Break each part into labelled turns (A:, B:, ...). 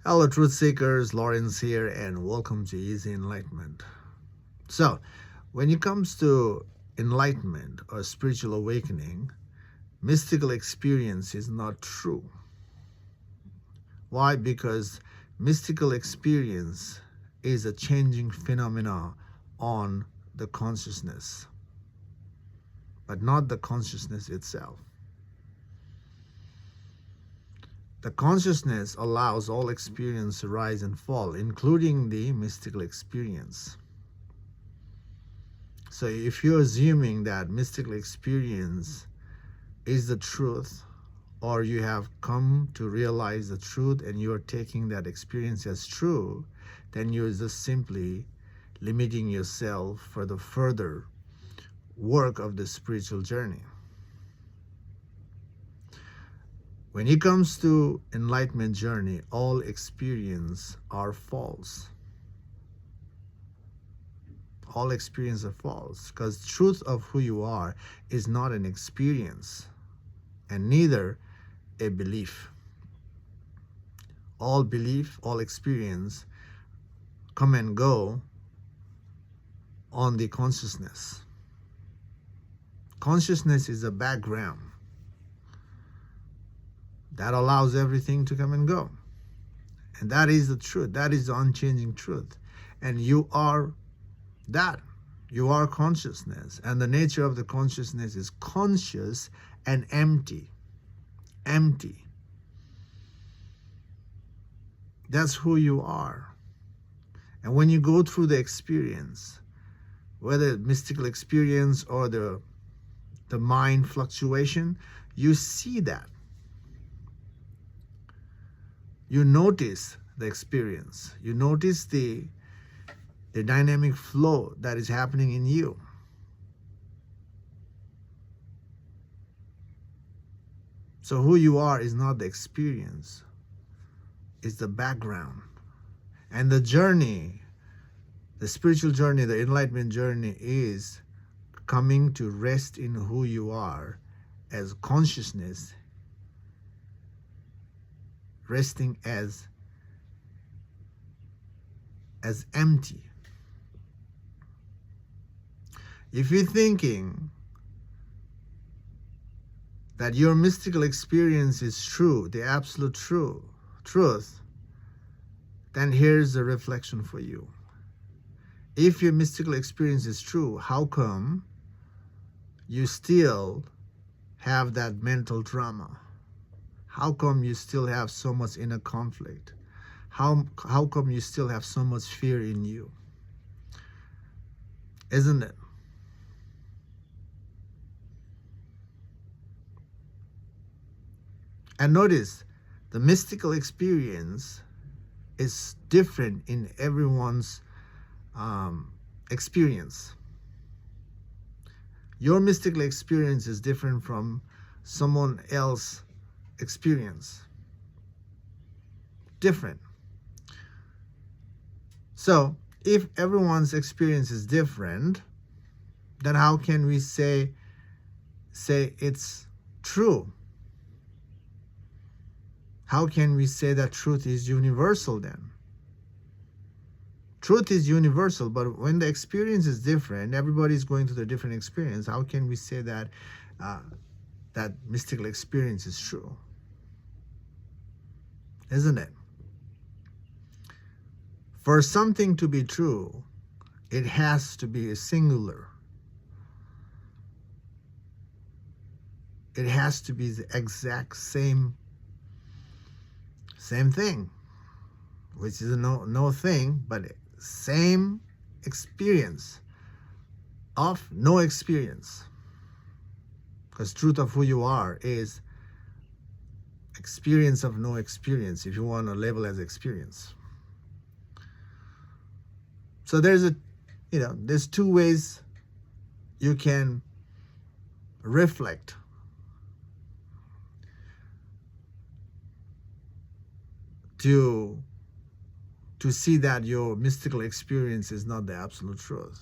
A: Hello, truth seekers. Lawrence here, and welcome to Easy Enlightenment. So, when it comes to enlightenment or spiritual awakening, mystical experience is not true. Why? Because mystical experience is a changing phenomena on the consciousness, but not the consciousness itself. The consciousness allows all experience to rise and fall, including the mystical experience. So if you're assuming that mystical experience is the truth, or you have come to realize the truth and you're taking that experience as true, then you're just simply limiting yourself for the further work of the spiritual journey. When it comes to enlightenment journey, all experience are false. All experience are false, because truth of who you are is not an experience and neither a belief. All belief, all experience come and go on the consciousness. Consciousness is a background that allows everything to come and go. And that is the truth. That is the unchanging truth. And you are that. You are consciousness. And the nature of the consciousness is conscious and empty. Empty. That's who you are. And when you go through the experience, whether mystical experience or the mind fluctuation, you see that. You notice the experience. You notice the dynamic flow that is happening in you. So who you are is not the experience. It's the background. And the journey, the spiritual journey, the enlightenment journey is coming to rest in who you are as consciousness, resting as empty. If you're thinking that your mystical experience is true, the absolute truth, then here's the reflection for you. If your mystical experience is true, how come you still have that mental drama? How come you still have so much inner conflict? How come you still have so much fear in you? Isn't it? And notice, the mystical experience is different in everyone's experience. Your mystical experience is different from someone else's experience. Different. So, if everyone's experience is different, then how can we say it's true? How can we say that truth is universal then? Truth is universal, but when the experience is different, everybody's going through the different experience. How can we say that that mystical experience is true? Isn't it? For something to be true, it has to be a singular. It has to be the exact same thing, which is no thing, but same experience of no experience. Because truth of who you are is experience of no experience, if you want to label as experience. So there's two ways you can reflect. To see that your mystical experience is not the absolute truth.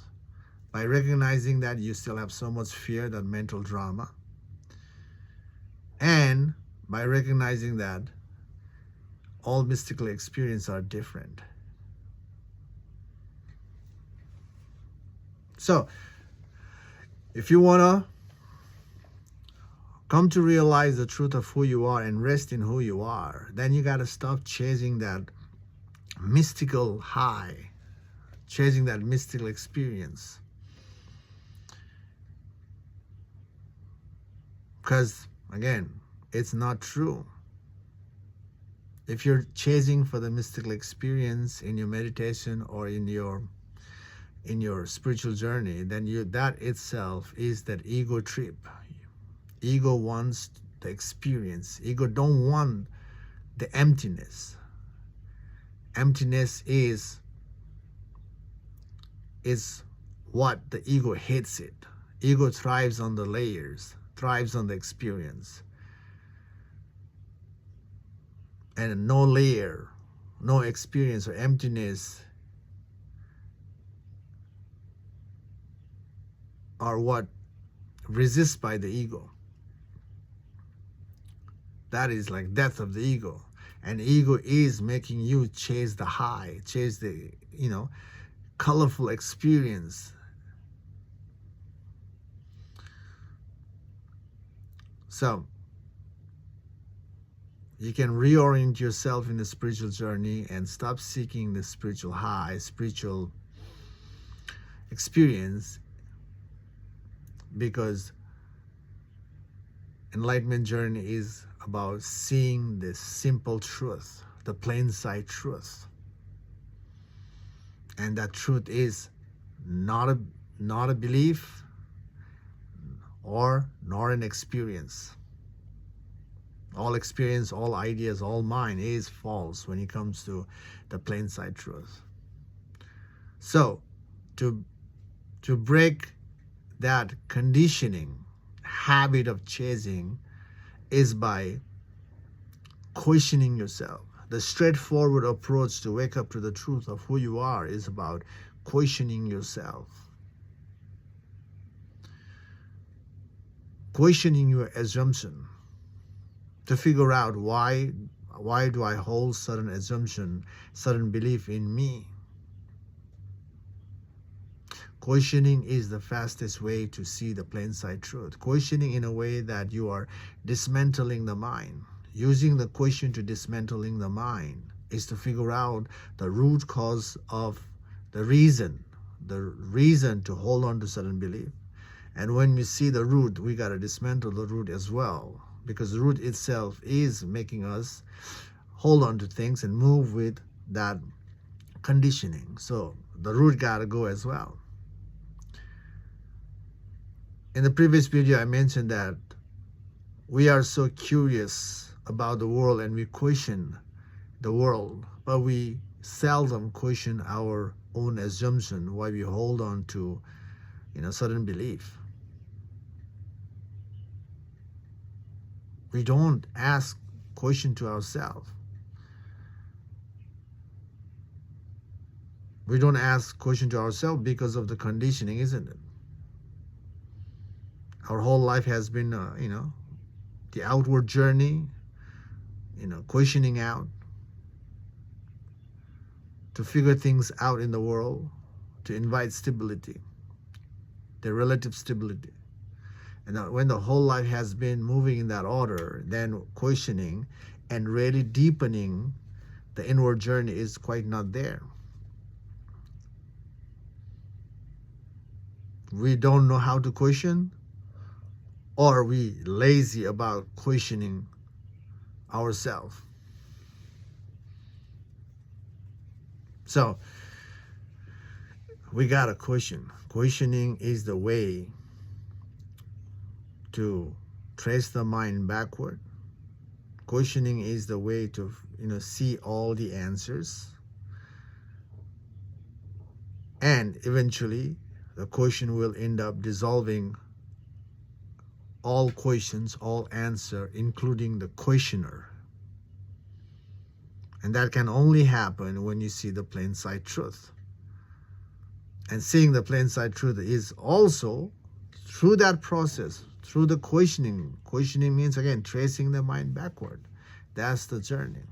A: By recognizing that you still have so much fear, that mental drama, and by recognizing that All mystical experiences are different. So, if you want to come to realize the truth of who you are and rest in who you are, then you got to stop chasing that mystical high, chasing that mystical experience. Because, again, it's not true. If you're chasing for the mystical experience in your meditation or in your spiritual journey, then that itself is that ego trip. Ego wants the experience. Ego don't want the emptiness. Emptiness is what the ego hates it. Ego thrives on the layers, thrives on the experience. And no layer, no experience or emptiness are what resists by the ego. That is like death of the ego. And ego is making you chase the high, chase the, colorful experience. So, you can reorient yourself in the spiritual journey and stop seeking the spiritual high, spiritual experience, because enlightenment journey is about seeing the simple truth, the plain sight truth. And that truth is not a belief nor an experience. All experience, all ideas, all mind is false when it comes to the plain sight truth. So, to break that conditioning, habit of chasing, is by questioning yourself. The straightforward approach to wake up to the truth of who you are is about questioning yourself. Questioning your assumption to figure out why do I hold certain assumption, certain belief in me. Questioning is the fastest way to see the plain sight truth. Questioning in a way that you are dismantling the mind. Using the question to dismantling the mind is to figure out the root cause of the reason to hold on to certain belief. And when we see the root, we got to dismantle the root as well, because the root itself is making us hold on to things and move with that conditioning. So the root got to go as well. In the previous video, I mentioned that we are so curious about the world and we question the world, but we seldom question our own assumption, why we hold on to certain belief. We don't ask question to ourselves. We don't ask question to ourselves because of the conditioning, isn't it? Our whole life has been, the outward journey, questioning out, to figure things out in the world, to invite stability, the relative stability. And when the whole life has been moving in that order, then questioning and really deepening the inward journey is quite not there. We don't know how to question, or we lazy about questioning ourselves. So we got to question. Questioning is the way to trace the mind backward. Questioning is the way to see all the answers. And eventually the question will end up dissolving all questions, all answer, including the questioner. And that can only happen when you see the plain sight truth. And seeing the plain sight truth is also through that process, through the questioning. Questioning means, again, tracing the mind backward. That's the journey.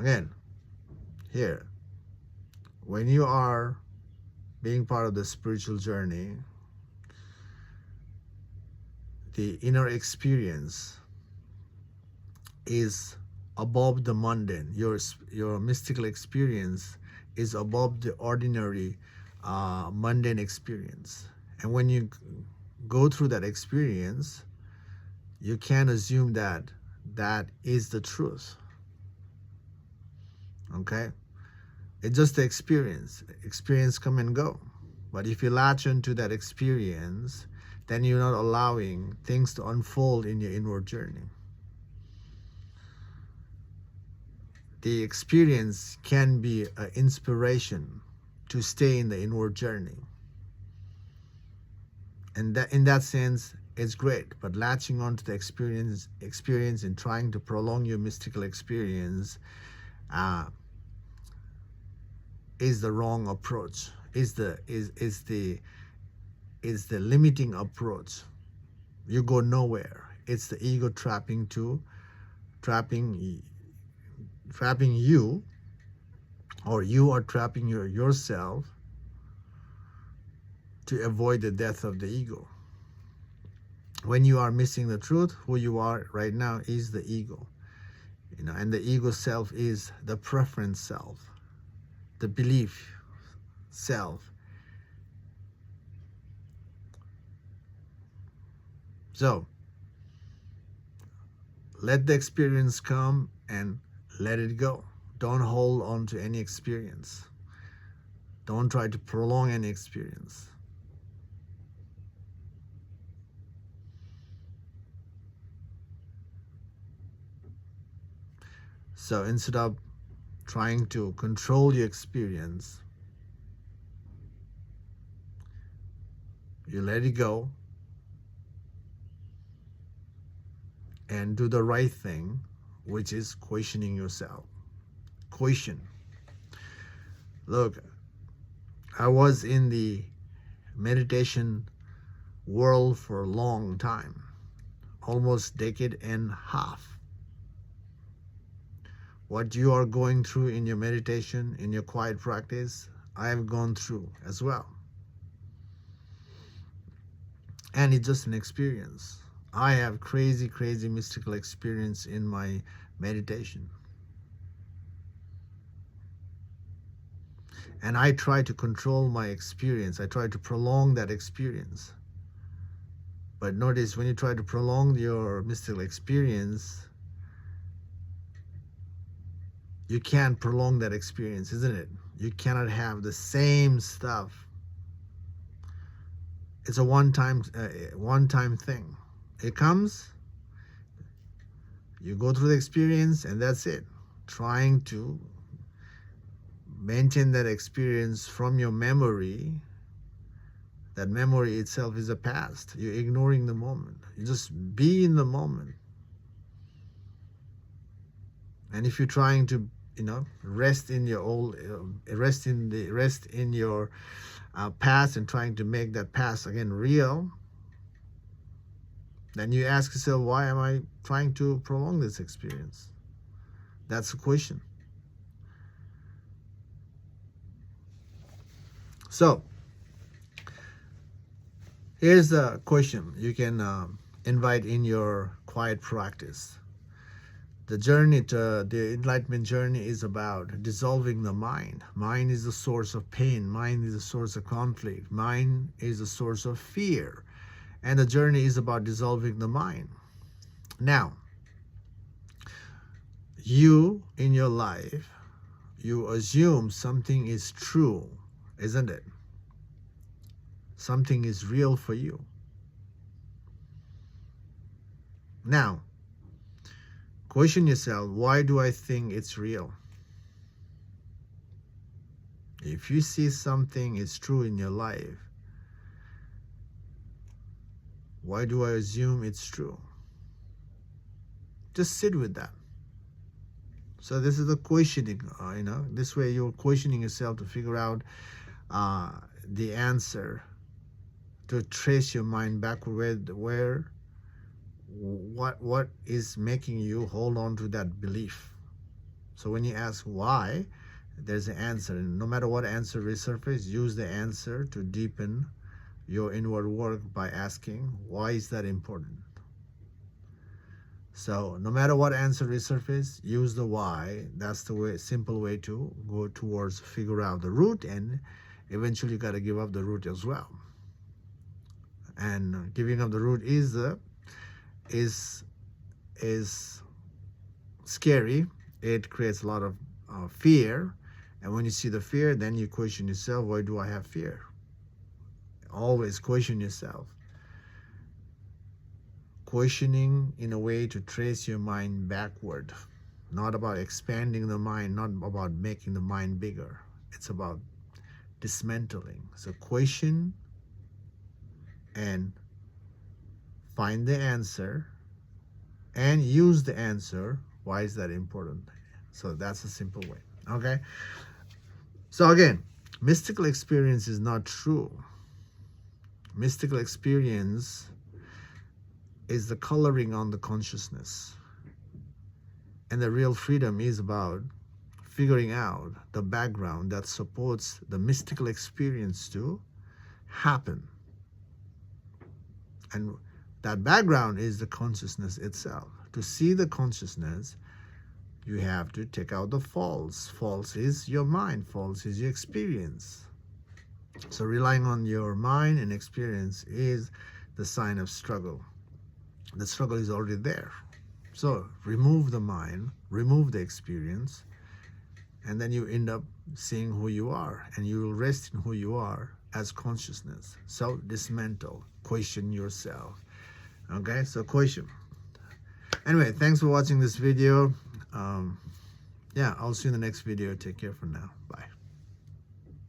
A: Again, here, when you are being part of the spiritual journey, the inner experience is above the mundane. Your mystical experience is above the ordinary mundane experience. And when you go through that experience, you can't assume that that is the truth. Okay? It's just the experience. Experience come and go. But if you latch into that experience, then you're not allowing things to unfold in your inward journey. The experience can be an inspiration to stay in the inward journey. And that, in that sense, it's great. But latching onto the experience and trying to prolong your mystical experience is the wrong approach. Is the limiting approach. You go nowhere. It's the ego trapping you, or you are trapping yourself to avoid the death of the ego. When you are missing the truth, who you are right now is the ego. And the ego self is the preference self, the belief self. So, let the experience come and let it go. Don't hold on to any experience. Don't try to prolong any experience. So instead of trying to control your experience, you let it go and do the right thing, which is questioning yourself. Question. Look, I was in the meditation world for a long time, almost decade and a half. What you are going through in your meditation, in your quiet practice, I have gone through as well. And it's just an experience. I have crazy mystical experience in my meditation. And I try to control my experience. I try to prolong that experience. But notice, when you try to prolong your mystical experience, you can't prolong that experience, isn't it? You cannot have the same stuff. It's a one-time thing. It comes, you go through the experience, and that's it. Trying to maintain that experience from your memory, that memory itself is a past. You're ignoring the moment. You just be in the moment. And if you're trying to, rest in your past and trying to make that past again real, then you ask yourself, why am I trying to prolong this experience? That's the question. So, here's the question you can invite in your quiet practice. The journey to the enlightenment journey is about dissolving the mind. Mind is the source of pain. Mind is the source of conflict. Mind is the source of fear. And the journey is about dissolving the mind. Now, you in your life, you assume something is true, isn't it? Something is real for you. Now, question yourself, why do I think it's real? If you see something is true in your life, why do I assume it's true? Just sit with that. So this is the questioning, this way you're questioning yourself to figure out the answer, to trace your mind backward what is making you hold on to that belief. So when you ask why, there's an answer. And no matter what answer resurfaces, use the answer to deepen your inward work by asking, why is that important? So no matter what answer resurfaces, use the why. That's the way, simple way to go towards figure out the root, and eventually you got to give up the root as well. And giving up the root is scary. It creates a lot of fear, and when you see the fear, then you question yourself, why do I have fear? Always question yourself. Questioning in a way to trace your mind backward. Not about expanding the mind, not about making the mind bigger. It's about dismantling. So question and find the answer and use the answer. Why is that important? So that's a simple way. Okay? So again, mystical experience is not true. Mystical experience is the coloring on the consciousness. And the real freedom is about figuring out the background that supports the mystical experience to happen. And that background is the consciousness itself. To see the consciousness, you have to take out the false. False is your mind. False is your experience. So relying on your mind and experience is the sign of struggle. The struggle is already there. So remove the mind, remove the experience, and then you end up seeing who you are, and you will rest in who you are as consciousness. So dismantle, question yourself. Okay, so question. Anyway, thanks for watching this video. Yeah, I'll see you in the next video. Take care for now. Bye.